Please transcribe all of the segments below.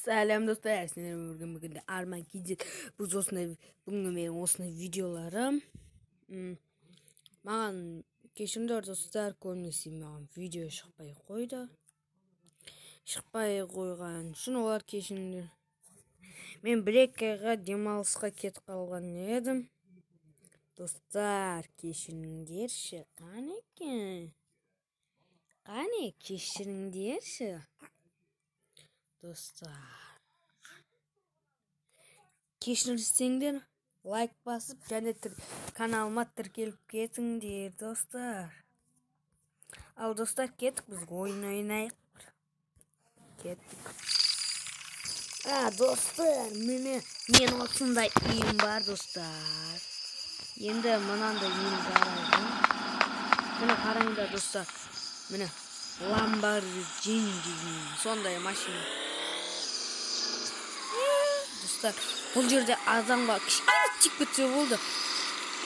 Selam dostlar, bugün Arman Kidget bu bugün benim osuna videolarım. Mağan keşimdor dostlar koymesiyim mağan video şıkpay koydu. Şıkpay koygan şunu olar keşimdir. Men bir ekega demalısqa ketip kalgan edim. Dostlar keşimdir Qane keşimdir dostlar. Keşirirsеңдер лайк басып және каналыма тіркеліп кетіңдер достар. Ал достар кеттік, біз ойын ойнайық. Кеттік. Достар, мен осындай үйім бар достар. Енді мынандай үйім бар. Міне қараңдар достар. Міне Lamborghini сондай машина. Dostlar, бұл жерде адамға кішкене тиіп кетсе болды.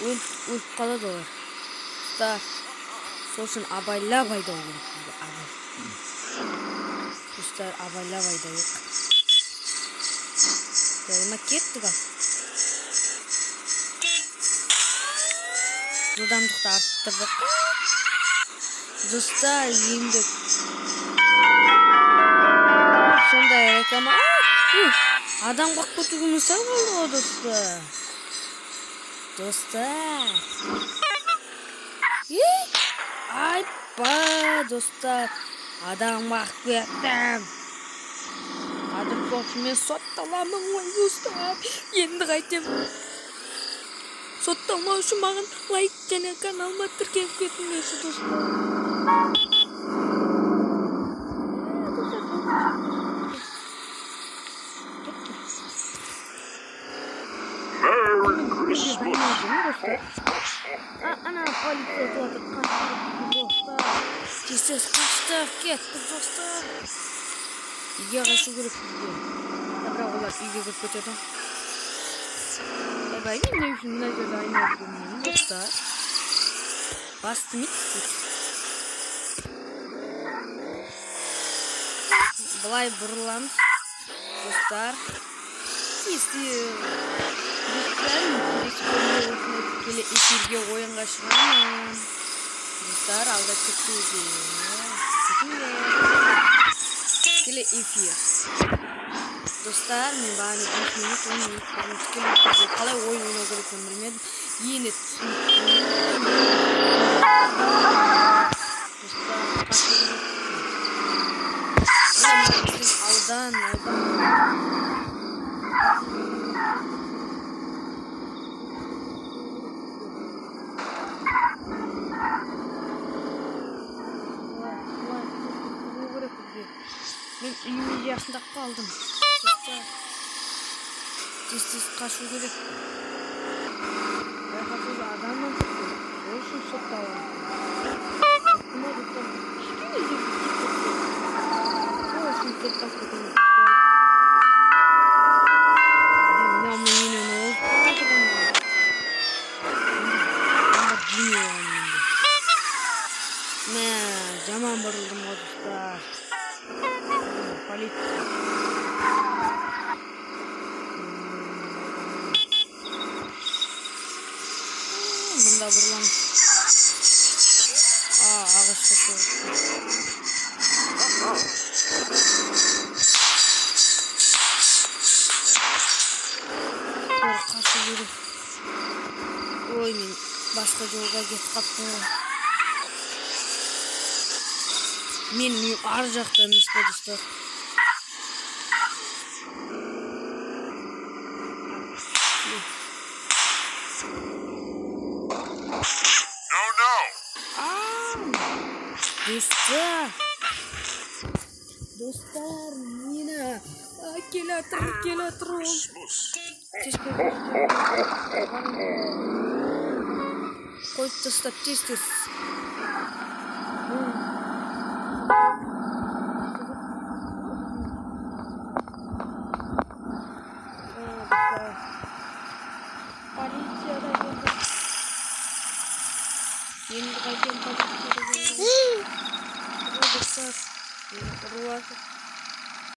Өліп қалады олар. Достар, сол үшін абайлап айдау керек. Достар, абайлап айдайық. Жайыма кеттік ал. Жылдамдықты арттырдық. Достар, енді сондай реклама. Адам бақ көтігі мысал болды ғой достар. Достар. Айпа достар. Адам бақ көттім. Қадыр көшімен сотталамын ғой достар. Енді қайтем. Сотталма үшін маған лайк және каналыма тіркеліп кетіңдерші достар. Ana politsiya tuatib qaçtık dostlar. Tez qaçtık, ketdik dostlar. Uyga qaçu керек bizga. Biroq ular uyga kirib ketadi. Bayım ne üçün mına жерде aynayып көрмеймін достар. Басты митсик. Былай бұрыламыз достар. Келе эфирге ойынға шығамын. Достар, алда күтуге. Келе эфир. Достар, мен бағаны 5 минут, 10 минут келе эфирге қалай ойын ойнау керекенін білмедім. Ені достар, алдан. Men үйіме жақындап қалдым. Тез қашу керек. Байқасыз адамның ол үшін сотталады. Кішкене жерге сол үшін соттап кетемін. Жаман бұрылдым ғой достар. Полиция. Бұнда бұрылам. Ағашқа соғып. Қашу керек. Ой, мен басқа жолға кетіп қаптым ғой. Мен ар жақта емес па достар. Достар, мені келатыр ол. Қойып тастап тез. Полицияда келді. Енді қайтем полицияда келді. Достар, руасы